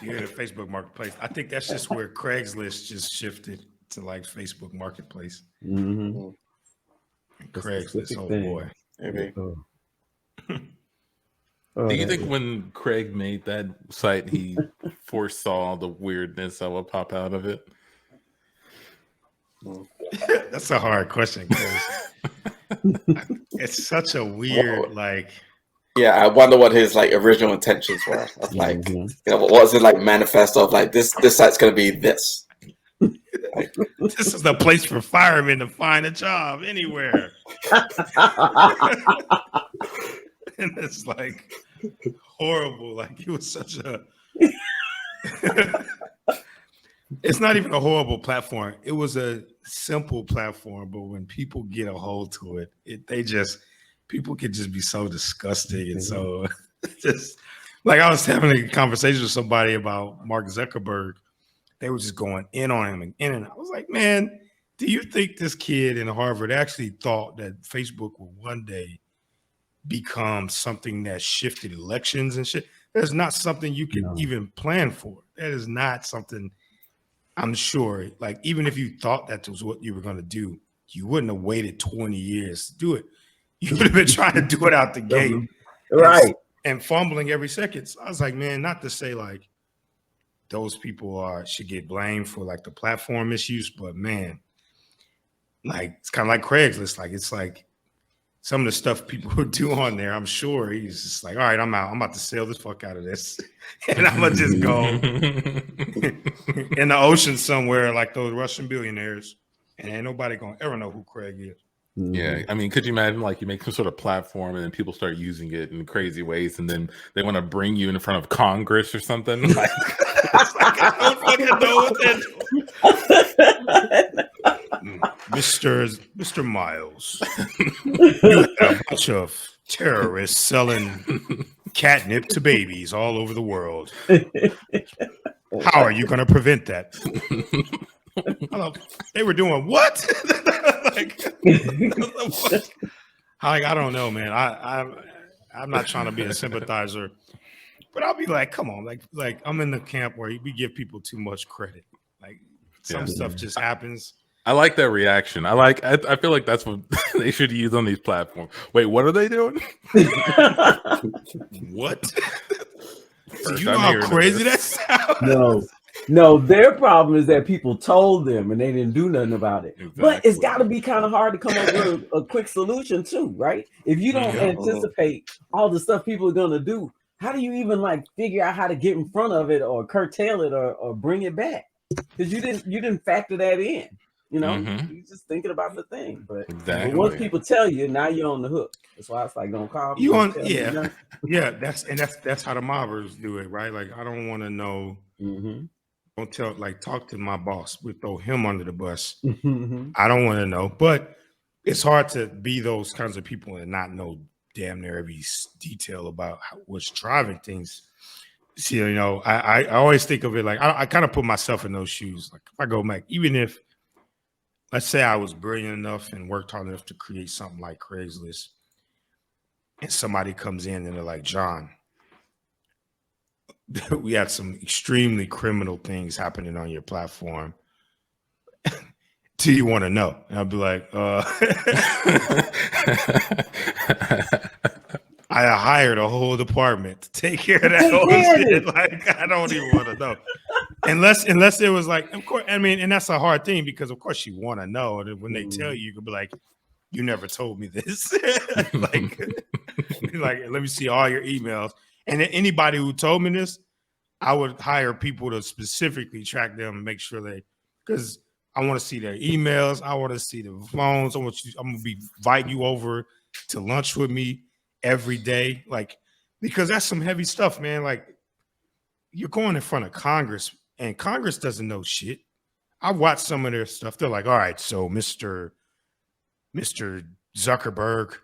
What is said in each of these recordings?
You're in a Facebook Marketplace. I think that's just where Craigslist just shifted to like Facebook Marketplace. Mm-hmm. Craigslist, oh thing. boy. Maybe. Do you think when Craig made that site, he foresaw the weirdness that would pop out of it? That's a hard question because it's such a weird, like. Yeah, I wonder what his like original intentions were. Of like, you know, what was it like manifesto of like this site's gonna be this. Like, this is the place for firemen to find a job anywhere. And it's like horrible. Like it was such a it's not even a horrible platform. It was a simple platform, but when people get a hold to it, people can just be so disgusting and so just like I was having a conversation with somebody about Mark Zuckerberg. They were just going in on him and in and out. I was like, man, do you think this kid in Harvard actually thought that Facebook would one day become something that shifted elections and shit? That's not something you can even plan for. That is not something, I'm sure, like even if you thought that was what you were going to do, you wouldn't have waited 20 years to do it. You would have been trying to do it out the gate. Right. And fumbling every second. So I was like, man, not to say like those people should get blamed for like the platform issues, but man, like it's kind of like Craigslist. Like it's like some of the stuff people would do on there. I'm sure he's just like, all right, I'm out. I'm about to sail the fuck out of this, and I'm gonna just go in the ocean somewhere like those Russian billionaires, and ain't nobody gonna ever know who Craig is. Yeah, I mean, could you imagine like you make some sort of platform and then people start using it in crazy ways, and then they want to bring you in front of Congress or something? Like, I don't fucking know what that. Mr. Miles, you have a bunch of terrorists selling catnip to babies all over the world. How are you going to prevent that? They were doing what? I don't know, man. I'm not trying to be a sympathizer, but I'll be like, come on, like I'm in the camp where we give people too much credit. Like some stuff just happens. I like that reaction. I feel like that's what they should use on these platforms. Wait, what are they doing? What? Do you know how crazy that sounds? No, their problem is that people told them and they didn't do nothing about it. Exactly. But it's got to be kind of hard to come up with a quick solution too, right? If you don't anticipate all the stuff people are going to do, how do you even like figure out how to get in front of it or curtail it or bring it back? Because you didn't factor that in. You know, you're just thinking about the thing. But once people tell you, now you're on the hook. That's why it's like, don't call me. You on? Yeah, yeah. That's how the mobbers do it, right? Like, I don't want to know. Don't talk to my boss. We throw him under the bus. I don't want to know. But it's hard to be those kinds of people and not know damn near every detail about what's driving things. See, you know, I always think of it like I kind of put myself in those shoes. Like if I go back, even if let's say I was brilliant enough and worked hard enough to create something like Craigslist, and somebody comes in and they're like, John, we had some extremely criminal things happening on your platform. Do you want to know? And I'll be like, I hired a whole department to take care of that whole shit. Like, I don't even want to know. Unless it was like, of course, I mean, and that's a hard thing because of course you want to know. And when they tell you, you could be like, you never told me this. like, let me see all your emails. And then anybody who told me this, I would hire people to specifically track them and make sure because I want to see their emails. I want to see the phones. I'm going to be inviting you over to lunch with me every day. Like, because that's some heavy stuff, man. Like, you're going in front of Congress and Congress doesn't know shit. I watched some of their stuff. They're like, all right, so Mr. Zuckerberg,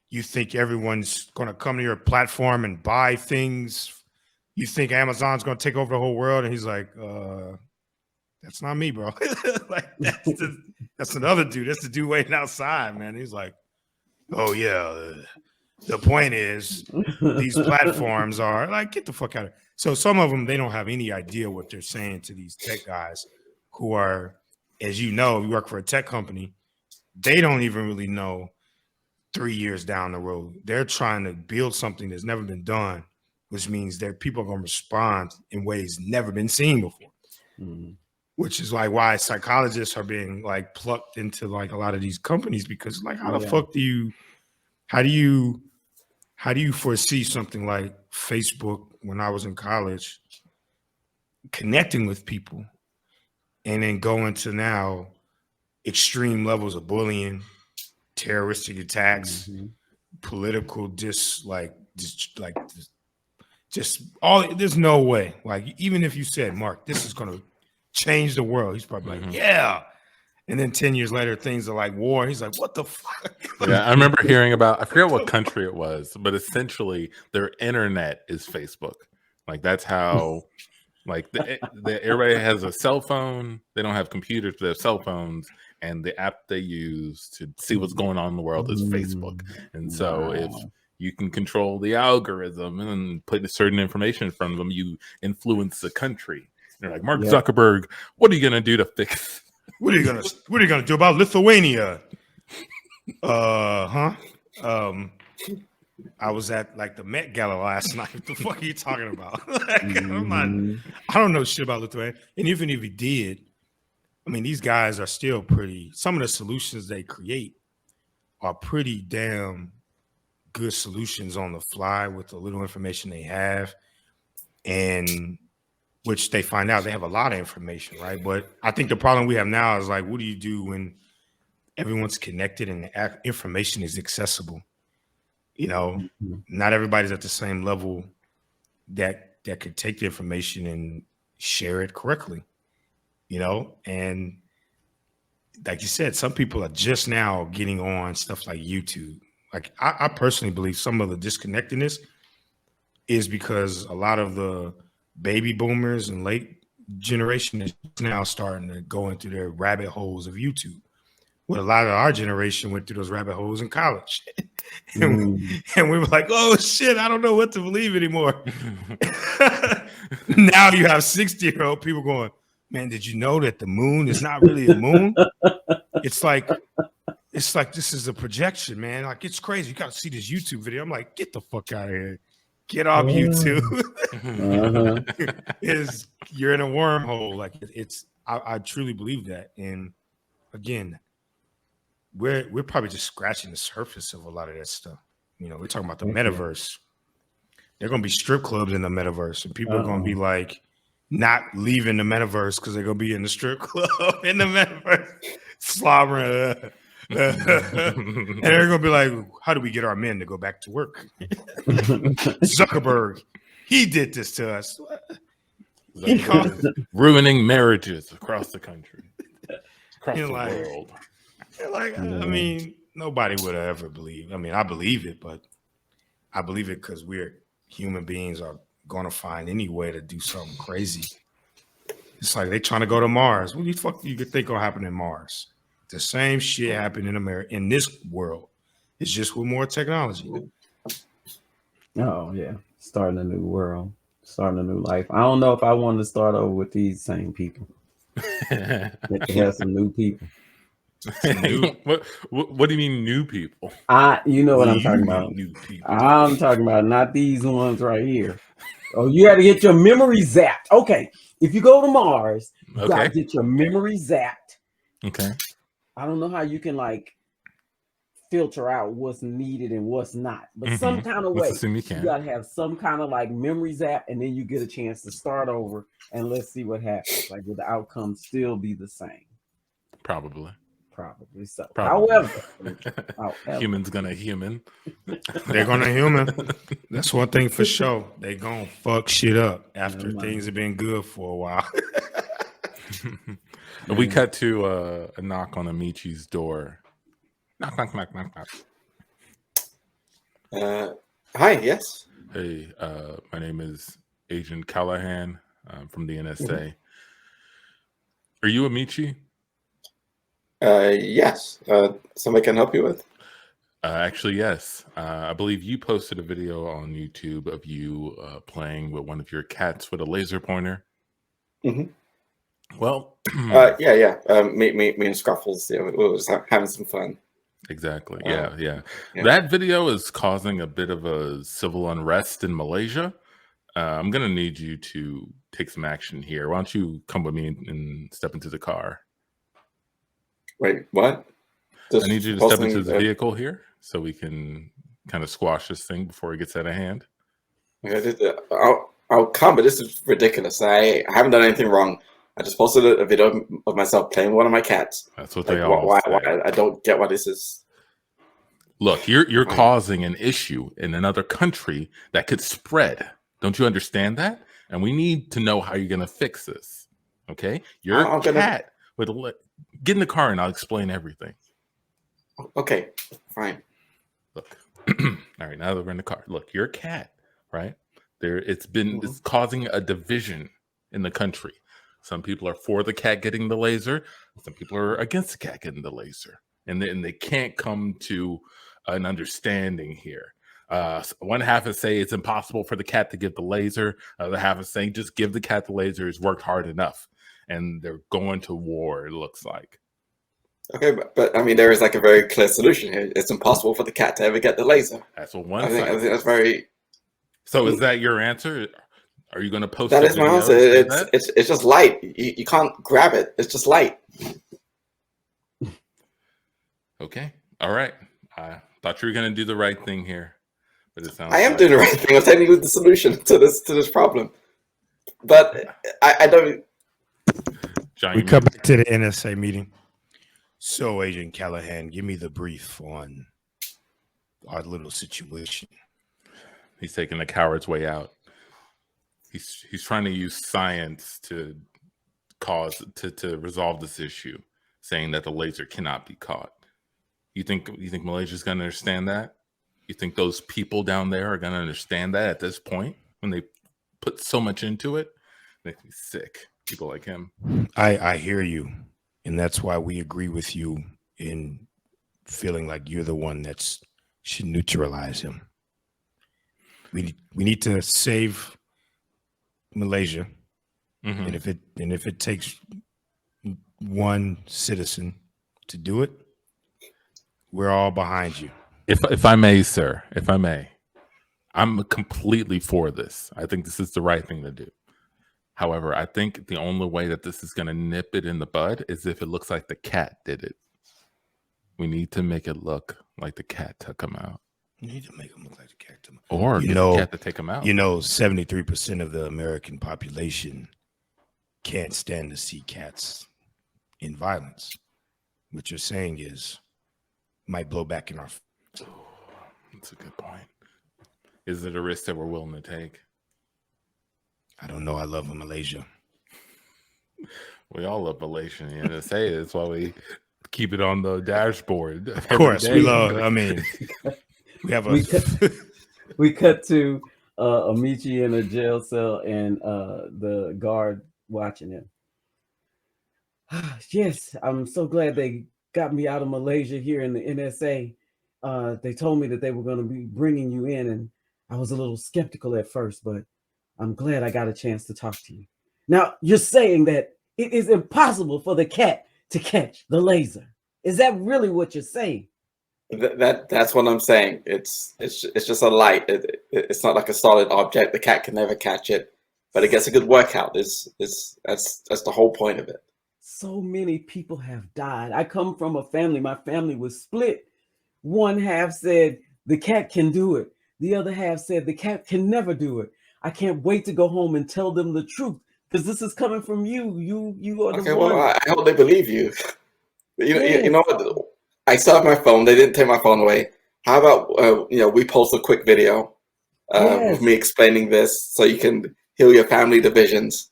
you think everyone's going to come to your platform and buy things? You think Amazon's going to take over the whole world? And he's like, that's not me, bro. Like that's another dude. That's the dude waiting outside, man. He's like, oh yeah, the point is, these platforms are like, get the fuck out of it. So some of them, they don't have any idea what they're saying to these tech guys who are, as you know, you work for a tech company. They don't even really know 3 years down the road. They're trying to build something that's never been done, which means that people are going to respond in ways never been seen before. Mm-hmm. Which is like why psychologists are being like plucked into like a lot of these companies, because like how the fuck do you foresee something like Facebook when I was in college connecting with people and then going to now extreme levels of bullying, terroristic attacks, political just all, there's no way. Like even if you said, Mark, this is gonna change the world, he's probably like, yeah. And then 10 years later, things are like war. He's like, what the fuck? Yeah, I remember hearing about, I forget what country it was, but essentially their internet is Facebook. Like that's how, like everybody has a cell phone. They don't have computers, but they have cell phones. And the app they use to see what's going on in the world is Facebook. And so if you can control the algorithm and put certain information in front of them, you influence the country. And they're like, Mark Zuckerberg, what are you going to do to fix? What are you gonna do about Lithuania? I was at like the Met Gala last night. What the fuck are you talking about? Like, I don't know shit about Lithuania. And even if you did, I mean, these guys are still some of the solutions they create are pretty damn good solutions on the fly with the little information they have. And which they find out they have a lot of information, right? But I think the problem we have now is like, what do you do when everyone's connected and the information is accessible? You know, not everybody's at the same level that could take the information and share it correctly, you know? And like you said, some people are just now getting on stuff like YouTube. Like I personally believe some of the disconnectedness is because a lot of the baby boomers and late generation is now starting to go into their rabbit holes of YouTube. Well, a lot of our generation went through those rabbit holes in college. and we were like, oh shit, I don't know what to believe anymore. Now you have 60-year-old people going, man, did you know that the moon is not really a moon? It's like this is a projection, man. Like it's crazy. You got to see this YouTube video. I'm like, get the fuck out of here. Get off YouTube. You're in a wormhole. Like I truly believe that. And again, we're probably just scratching the surface of a lot of that stuff. You know, we're talking about the metaverse. There are going to be strip clubs in the metaverse, and people are going to be like not leaving the metaverse because they're going to be in the strip club in the metaverse, slobbering. And they're gonna be like, how do we get our men to go back to work? Zuckerberg, he did this to us. Ruining marriages across the country, across the world. Like, I mean, nobody would ever believe. I mean, I believe it, but I believe it because we're human beings are gonna find any way to do something crazy. It's like they trying to go to Mars. What the fuck do you think will happen in Mars? The same shit happened in America, in this world. It's just with more technology. Oh yeah, starting a new world, starting a new life. I don't know if I want to start over with these same people. Let to have some new people. What do you mean new people? You know what I'm talking about. New people. I'm talking about not these ones right here. Oh, you got to get your memory zapped. Okay, if you go to Mars, you got to get your memory zapped. Okay. I don't know how you can like filter out what's needed and what's not, but some kind of way you gotta have some kind of like memory zap, and then you get a chance to start over, and let's see what happens. Like, will the outcome still be the same? Probably so. Probably. However, humans gonna human. They're gonna human. That's one thing for sure. They gonna fuck shit up after things have been good for a while. We cut to a knock on Amichi's door. Knock, knock, knock, knock, knock. Hi, yes. Hey, my name is Agent Callahan. I'm from the NSA. Are you Amici? Yes. Somebody can help you with? Actually, yes. I believe you posted a video on YouTube of you playing with one of your cats with a laser pointer. Mm-hmm. Well, yeah. Me and Scruffles, we was having some fun. Exactly. Yeah. That video is causing a bit of a civil unrest in Malaysia. I'm gonna need you to take some action here. Why don't you come with me and step into the car? Wait, what? I need you to step into the vehicle here so we can kind of squash this thing before it gets out of hand. I'll come, but this is ridiculous. I haven't done anything wrong. I just posted a video of myself playing with one of my cats. That's what they all say. Why? I don't get why this is. Look, you're causing an issue in another country that could spread. Don't you understand that? And we need to know how you're going to fix this. Okay? Your cat get in the car and I'll explain everything. Okay, fine. Look. All right, now that we're in the car. Look, your cat, right? It's causing a division in the country. Some people are for the cat getting the laser. Some people are against the cat getting the laser. And they can't come to an understanding here. One half is saying it's impossible for the cat to get the laser. The other half is saying just give the cat the laser. It's worked hard enough. And they're going to war, it looks like. Okay, but I mean, there is like a very clear solution here. It's impossible for the cat to ever get the laser. That's what one I think that's very... So is that your answer? Are you going to post that? Is my answer. It's just light. You can't grab it. It's just light. Okay. All right. I thought you were going to do the right thing here, but it sounds. I am doing the right thing. I'm telling you the solution to this problem, but I don't. John, we come back to the NSA meeting. So, Agent Callahan, give me the brief on our little situation. He's taking the coward's way out. He's trying to use science to resolve this issue, saying that the laser cannot be caught. You think Malaysia's going to understand that? You think those people down there are going to understand that at this point when they put so much into it? Makes me sick. People like him. I hear you, and that's why we agree with you in feeling like you're the one that should neutralize him. We need to save Malaysia, and if it takes one citizen to do it, we're all behind you. If I may, sir, if I may, I'm completely for this. I think this is the right thing to do. However, I think the only way that this is going to nip it in the bud is if it looks like the cat did it. We need to make it look like the cat took him out. You need to make him look like the cat. Or get the cat to take him out. 73% of the American population can't stand to see cats in violence. What you're saying is might blow back in our... That's a good point. Is it a risk that we're willing to take? I don't know. I love Malaysia. We all love Malaysia. You know, say that's why we keep it on the dashboard. Of course, we love. I mean, we have a. We cut to Amici in a jail cell and the guard watching him. Yes, I'm so glad they got me out of Malaysia here in the NSA. They told me that they were going to be bringing you in, and I was a little skeptical at first, but I'm glad I got a chance to talk to you. Now, you're saying that it is impossible for the cat to catch the laser. Is that really what you're saying? That's what I'm saying. It's just a light. It's not like a solid object. The cat can never catch it, but it gets a good workout. That's the whole point of it. So many people have died. I come from a family. My family was split. One half said the cat can do it. The other half said the cat can never do it. I can't wait to go home and tell them the truth because this is coming from you. You are the one. Well, I hope they believe you. You know what? I still have my phone. They didn't take my phone away. How about we post a quick video of me explaining this so you can heal your family divisions,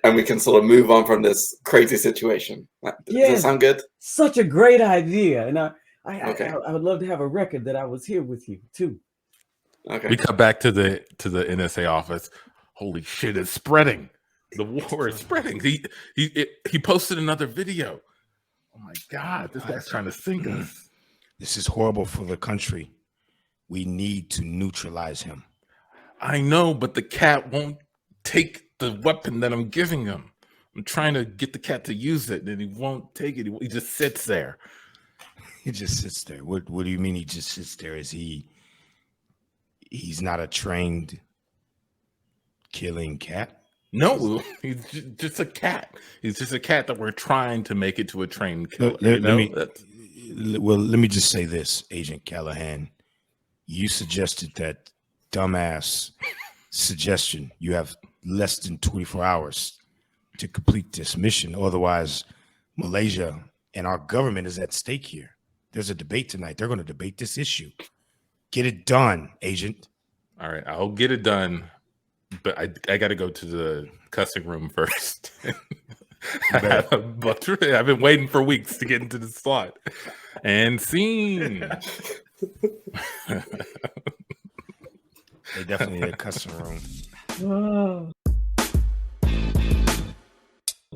and we can sort of move on from this crazy situation. Does that sound good? Such a great idea, and I would love to have a record that I was here with you too. Okay. We cut back to the NSA office. Holy shit! It's spreading. The war is spreading. He posted another video. Oh my God! This guy's trying to sink us. This is horrible for the country. We need to neutralize him. I know, but the cat won't take the weapon that I'm giving him. I'm trying to get the cat to use it, and he won't take it. He just sits there. He just sits there. What do you mean he just sits there? Is he's not a trained killing cat? No, he's just a cat. He's just a cat that we're trying to make it to a trained killer. Let me just say this, Agent Callahan. You suggested that dumbass suggestion. You have less than 24 hours to complete this mission. Otherwise, Malaysia and our government is at stake here. There's a debate tonight. They're going to debate this issue. Get it done, Agent. All right, I'll get it done. But I got to go to the cussing room first. I've been waiting for weeks to get into the slot. And scene. They definitely need a cussing room. Oh.